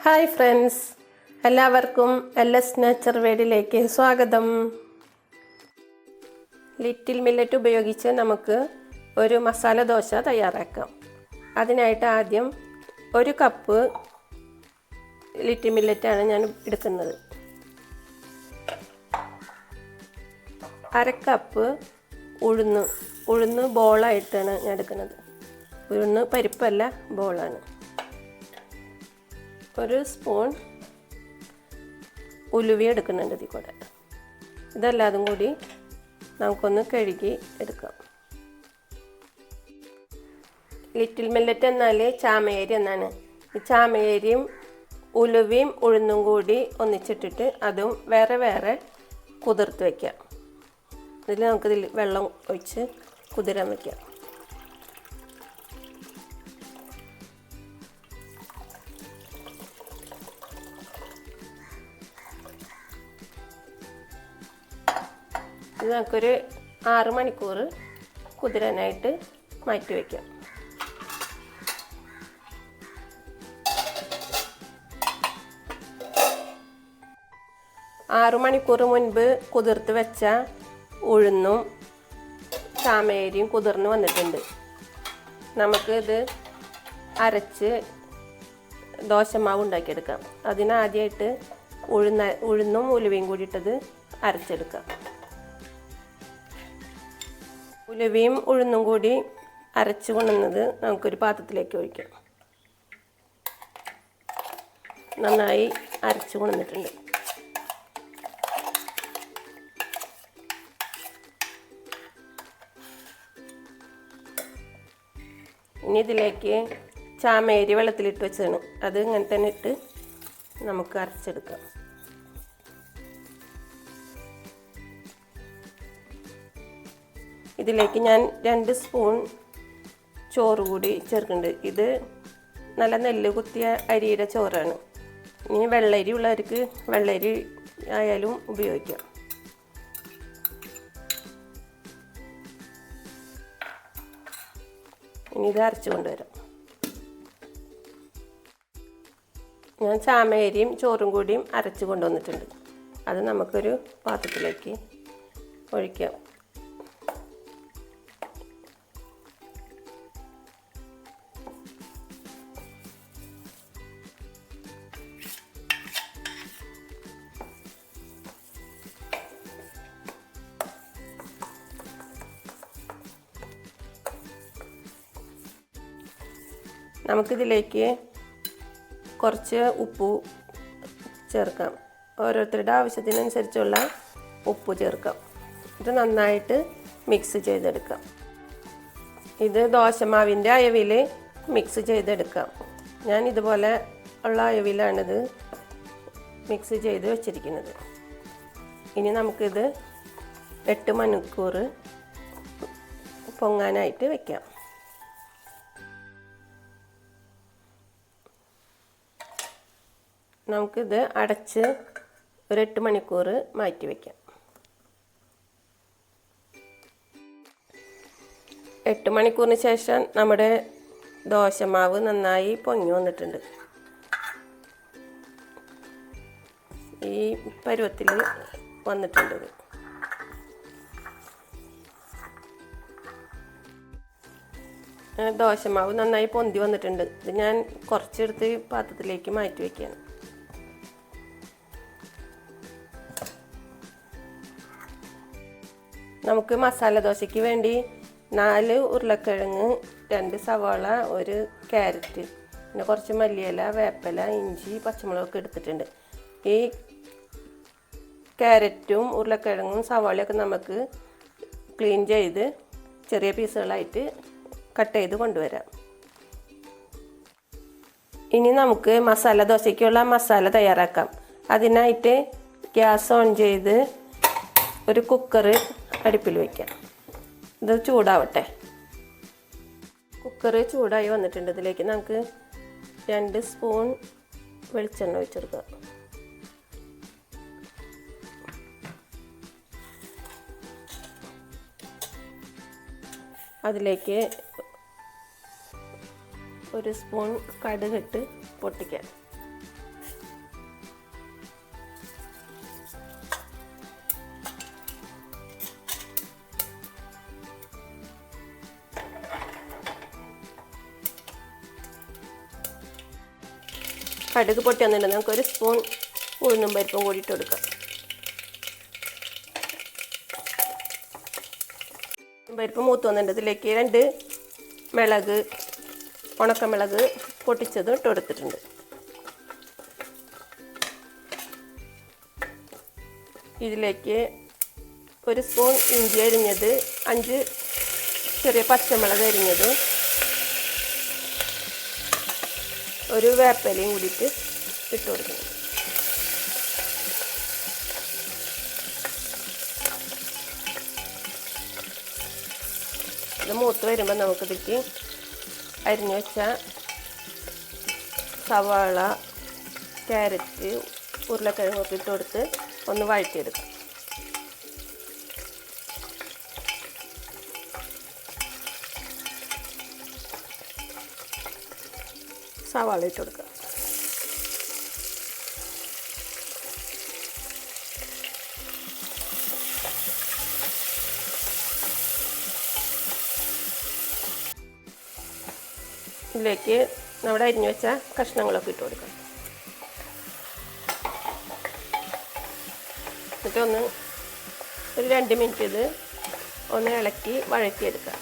Hi friends, എല്ലാവർക്കും LS nature വേഡിലേക്ക് സ്വാഗതം. Little millet ഉപയോഗിച്ച് നമുക്ക് ഒരു മസാല ദോശ തയ്യാറാക്കാം. അതിനായിട്ട് ആദ്യം 1 കപ്പ് ലിറ്റിൽ മില്ലറ്റാണ് ഞാൻ എടുക്കുന്നത്. 1/2 കപ്പ് ഉഴുന്ന് ബോളായിട്ടാണ് ഞാൻ എടുക്കുന്നത്. ഉഴുന്ന് പരിപ്പല്ല, ബോളാണ്. 1 സ്പൂൺ ഉലുവ എടുക്കുന്നുണ്ട് ഇതിൽ കൂടെ. ഇതെല്ലാതും കൂടി നമുക്കൊന്ന് കഴുകി എടുക്കാം. ലിറ്റിൽ മില്ലറ്റ് എന്നാൽ ചാമയരി എന്നാണ്. ഈ ചാമയരിയും ഉലുവയും ഉഴുന്നും കൂടി ഒന്നിച്ചിട്ടിട്ട് അതും വേറെ വേറെ കുതിർത്ത് വയ്ക്കാം. ഇതിൽ നമുക്കിതിൽ വെള്ളം ഒഴിച്ച് കുതിരാൻ വയ്ക്കാം. ഇത് നമുക്കൊരു 6 മണിക്കൂർ കുതിരാനായിട്ട് മാറ്റി വയ്ക്കാം. ആറ് മണിക്കൂർ മുൻപ് കുതിർത്ത് വെച്ച ഉഴുന്നും ചാമയരിയും കുതിർന്ന് വന്നിട്ടുണ്ട്. നമുക്ക് ഇത് അരച്ച് ദോശമാവ് ഉണ്ടാക്കിയെടുക്കാം. അതിനാദ്യമായിട്ട് ഉഴുന്നും ഉലുവയും കൂടിയിട്ടത് അരച്ചെടുക്കാം. ഉലുവയും ഉഴുന്നും കൂടി അരച്ച് കൊണ്ടുവന്നത് നമുക്കൊരു പാത്രത്തിലേക്ക് ഒഴിക്കാം. നന്നായി അരച്ച് കൊണ്ടുവന്നിട്ടുണ്ട്. ഇനി ഇതിലേക്ക് ചാമയരി വെള്ളത്തിലിട്ട് വെച്ചതാണ്. അത് ഇങ്ങനെ തന്നെ ഇട്ട് നമുക്ക് അരച്ചെടുക്കാം. ഇതിലേക്ക് ഞാൻ 2 സ്പൂൺ ചോറ് കൂടി ചേർക്കുന്നുണ്ട്. ഇത് നല്ല നെല്ല് കുത്തിയ അരിയുടെ ചോറാണ്. ഇനി വെള്ളരി ഉള്ളവർക്ക് വെള്ളരി ആയാലും ഉപയോഗിക്കാം. ഇനി ഇത് അരച്ച് കൊണ്ടുവരാം. ഞാൻ ചാമയരിയും ചോറും കൂടിയും അരച്ച് കൊണ്ടുവന്നിട്ടുണ്ട്. അത് നമുക്കൊരു പാത്രത്തിലേക്ക് ഒഴിക്കാം. നമുക്കിതിലേക്ക് കുറച്ച് ഉപ്പ് ചേർക്കാം. ഓരോരുത്തരുടെ ആവശ്യത്തിനനുസരിച്ചുള്ള ഉപ്പ് ചേർക്കാം. ഇത് നന്നായിട്ട് മിക്സ് ചെയ്തെടുക്കാം. ഇത് ദോശമാവിൻ്റെ അയവിൽ മിക്സ് ചെയ്തെടുക്കാം. ഞാൻ ഇതുപോലെ ഉള്ള അയവിലാണിത് മിക്സ് ചെയ്ത് വെച്ചിരിക്കുന്നത്. ഇനി നമുക്കിത് 8 മണിക്കൂർ പൊങ്ങാനായിട്ട് വയ്ക്കാം. നമുക്കിത് അടച്ച് ഒരു 8 മണിക്കൂർ മാറ്റി വയ്ക്കാം. 8 മണിക്കൂറിന് ശേഷം നമ്മുടെ ദോശമാവ് നന്നായി പൊങ്ങി വന്നിട്ടുണ്ട്. ഈ പരുവത്തിൽ വന്നിട്ടുണ്ട്. ദോശമാവ് നന്നായി പൊന്തി വന്നിട്ടുണ്ട്. ഇത് ഞാൻ കുറച്ചെടുത്ത് പാത്രത്തിലേക്ക് മാറ്റി വയ്ക്കുകയാണ്. നമുക്ക് മസാല ദോശയ്ക്ക് വേണ്ടി 4 ഉരുളക്കിഴങ്ങ്, 2 സവാള, 1 ക്യാരറ്റ്, പിന്നെ കുറച്ച് മല്ലിയില, വേപ്പില, ഇഞ്ചി, പച്ചമുളകൊക്കെ എടുത്തിട്ടുണ്ട്. ഈ ക്യാരറ്റും ഉരുളക്കിഴങ്ങും സവാളയൊക്കെ നമുക്ക് ക്ലീൻ ചെയ്ത് ചെറിയ പീസുകളായിട്ട് കട്ട് ചെയ്ത് കൊണ്ടുവരാം. ഇനി നമുക്ക് മസാല ദോശയ്ക്കുള്ള മസാല തയ്യാറാക്കാം. അതിനായിട്ട് ഗ്യാസ് ഓൺ ചെയ്ത് ഒരു കുക്കർ അടുപ്പിൽ വയ്ക്കാം. ഇത് ചൂടാവട്ടെ. കുക്കർ ചൂടായി വന്നിട്ടുണ്ട്. ഇതിലേക്ക് നമുക്ക് 2 സ്പൂൺ വെളിച്ചെണ്ണ ഒഴിച്ചെടുക്കാം. അതിലേക്ക് 1 സ്പൂൺ കടുകിട്ട് പൊട്ടിക്കാം. കടുക് പൊട്ടി വന്നിട്ടുണ്ട്. നമുക്കൊരു സ്പൂൺ ഉഴുന്നും പരിപ്പും കൂടി ഇട്ട് കൊടുക്കാം. പരിപ്പ് മൂത്ത് വന്നിട്ടുണ്ട്. ഇതിലേക്ക് 2 മിളക്, ഉണക്കമിളക് പൊട്ടിച്ചതും ഇട്ട് കൊടുത്തിട്ടുണ്ട്. ഇതിലേക്ക് 1 സ്പൂൺ ഇഞ്ചി അരിഞ്ഞത്, 5 ചെറിയ പച്ചമുളക് അരിഞ്ഞത്, ഒരു വേപ്പിലയും കൂടിയിട്ട് ഇട്ട് കൊടുക്കണം. ഇത് മൂത്ത് വരുമ്പോൾ നമുക്കിതിലേക്ക് അരിഞ്ഞു വെച്ച സവാള, ക്യാരറ്റ്, ഉരുളക്കിഴങ്ങൊക്കെ ഇട്ട് കൊടുത്ത് ഒന്ന് വഴറ്റിയെടുക്കാം. സവാള ഇട്ട് കൊടുക്കുക. ഇതിലേക്ക് നമ്മുടെ അരിഞ്ഞു വെച്ച കഷ്ണങ്ങളൊക്കെ ഇട്ട് കൊടുക്കാം. എന്നിട്ട് ഒരു 2 മിനിറ്റ് ഇത് ഒന്ന് ഇളക്കി വഴറ്റിയെടുക്കാം.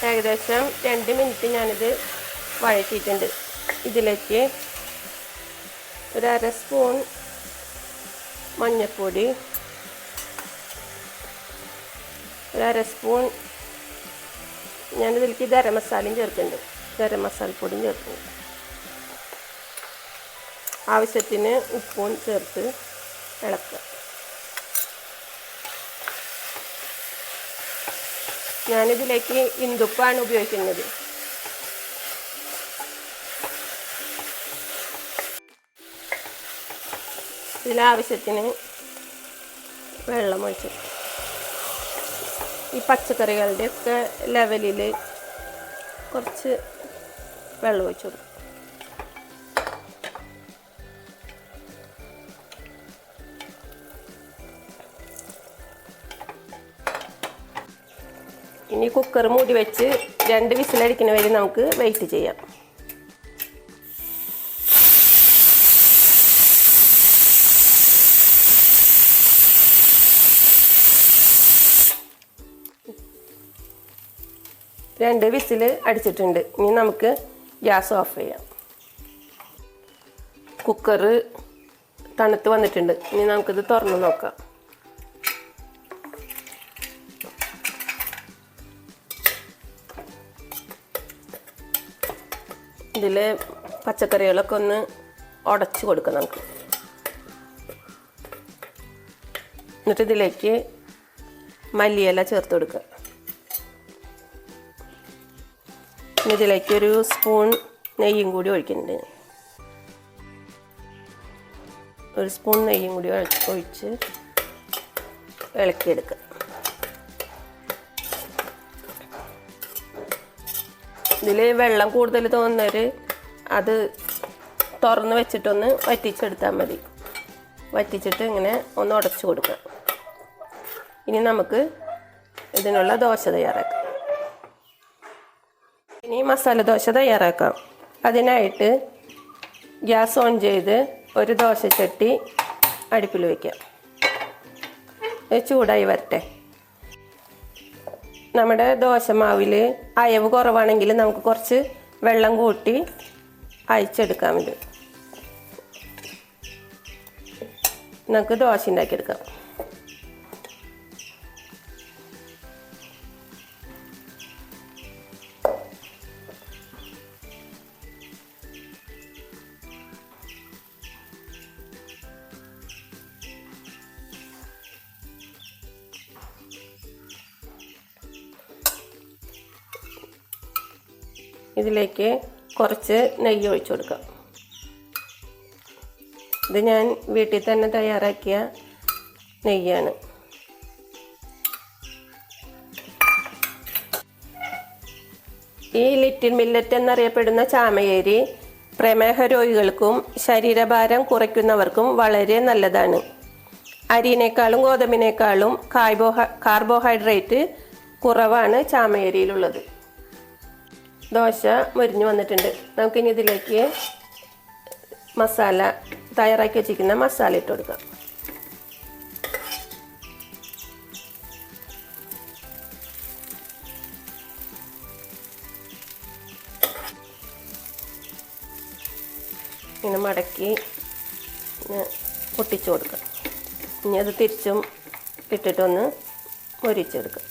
ഏകദേശം 2 മിനിറ്റ് ഞാനിത് വഴറ്റിയിട്ടുണ്ട്. ഇതിലേക്ക് 1/2 സ്പൂൺ മഞ്ഞൾപ്പൊടി, 1/2 സ്പൂൺ ഞാനിതിലേക്ക് ഗരം മസാലയും ചേർക്കുന്നുണ്ട്. ഗരം മസാലപ്പൊടിയും ചേർക്കുന്നുണ്ട്. ആവശ്യത്തിന് ഉപ്പും ചേർത്ത് ഇളക്കുക. ഞാനിതിലേക്ക് ഇന്ദുപ്പാണ് ഉപയോഗിക്കുന്നത്. ഇതിലാവശ്യത്തിന് വെള്ളം ഒഴിച്ചു. ഈ പച്ചക്കറികളുടെയൊക്കെ ലെവലിൽ കുറച്ച് വെള്ളം ഒഴിച്ചു കൊടുക്കും. ഇനി കുക്കർ മൂടി വെച്ച് 2 വിസിലടിക്കുന്ന വരെ നമുക്ക് വെയിറ്റ് ചെയ്യാം. രണ്ട് വിസിൽ അടിച്ചിട്ടുണ്ട്. ഇനി നമുക്ക് ഗ്യാസ് ഓഫ് ചെയ്യാം. കുക്കർ തണുത്ത് വന്നിട്ടുണ്ട്. ഇനി നമുക്കിത് തുറന്ന് നോക്കാം. ഇതിൽ പച്ചക്കറികളൊക്കെ ഒന്ന് ഉടച്ച് കൊടുക്കാം നമുക്ക്. എന്നിട്ട് ഇതിലേക്ക് മല്ലിയില ചേർത്ത് കൊടുക്കുക. ഇതിലേക്ക് 1 സ്പൂൺ നെയ്യും കൂടി ഒഴിക്കുന്നുണ്ട്. 1 സ്പൂൺ നെയ്യും കൂടി ഒഴിച്ച് ഇളക്കിയെടുക്കുക. ഇതിൽ വെള്ളം കൂടുതൽ തോന്നുന്നവർ അത് തുറന്ന് വെച്ചിട്ടൊന്ന് വറ്റിച്ചെടുത്താൽ മതി. വറ്റിച്ചിട്ട് ഇങ്ങനെ ഒന്ന് ഉടച്ചു കൊടുക്കുക. ഇനി നമുക്ക് ഇതിനുള്ള ദോശ തയ്യാറാക്കാം. ഇനി മസാല ദോശ തയ്യാറാക്കാം. അതിനായിട്ട് ഗ്യാസ് ഓൺ ചെയ്ത് ഒരു ദോശച്ചട്ടി അടുപ്പിൽ വയ്ക്കാം. ചൂടായി വരട്ടെ. നമ്മുടെ ദോശമാവിൽ അയവ് കുറവാണെങ്കിൽ നമുക്ക് കുറച്ച് വെള്ളം കൂട്ടി അയച്ചെടുക്കാം. ഇത് നമുക്ക് ദോശ ഉണ്ടാക്കിയെടുക്കാം. ഇതിലേക്ക് കുറച്ച് നെയ്യ് ഒഴിച്ചു കൊടുക്കാം. ഇത് ഞാൻ വീട്ടിൽ തന്നെ തയ്യാറാക്കിയ നെയ്യാണ്. ഈ ലിറ്റിൽ മില്ലറ്റ് എന്നറിയപ്പെടുന്ന ചാമയരി പ്രമേഹ രോഗികൾക്കും ശരീരഭാരം കുറയ്ക്കുന്നവർക്കും വളരെ നല്ലതാണ്. അരിയിനേക്കാളും ഗോതമ്പിനേക്കാളും കാർബോഹൈഡ്രേറ്റ് കുറവാണ് ചാമയരിയിലുള്ളത്. ദോശ മൊരിഞ്ഞ് വന്നിട്ടുണ്ട്. നമുക്കിനി ഇതിലേക്ക് മസാല തയ്യാറാക്കി വെച്ചിരിക്കുന്ന മസാല ഇട്ട് കൊടുക്കാം. ഇങ്ങനെ മടക്കി പൊട്ടിച്ചു കൊടുക്കാം. ഇനി അത് തിരിച്ചും ഇട്ടിട്ടൊന്ന് മൊരിച്ചെടുക്കാം.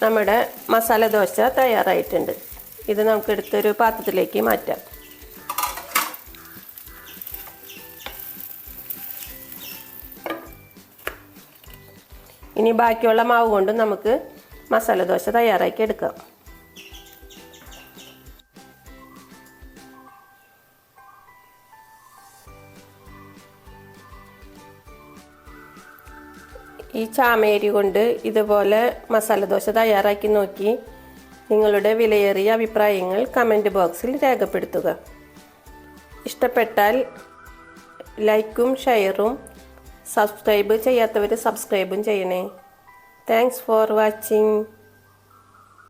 നമ്മുടെ മസാല ദോശ തയ്യാറായിട്ടുണ്ട്. ഇത് നമുക്ക് എടുത്തൊരു പാത്രത്തിലേക്ക് മാറ്റാം. ഇനി ബാക്കിയുള്ള മാവ് കൊണ്ട് നമുക്ക് മസാല ദോശ തയ്യാറാക്കി എടുക്കാം. ഈ ചാമേരി കൊണ്ട് ഇതുപോലെ മസാല ദോശ തയ്യാറാക്കി നോക്കി നിങ്ങളുടെ വിലയേറിയ അഭിപ്രായങ്ങൾ കമൻറ്റ് ബോക്സിൽ രേഖപ്പെടുത്തുക. ഇഷ്ടപ്പെട്ടാൽ ലൈക്കും ഷെയറും സബ്സ്ക്രൈബ് ചെയ്യാത്തവർ സബ്സ്ക്രൈബും ചെയ്യണേ. Thanks for watching.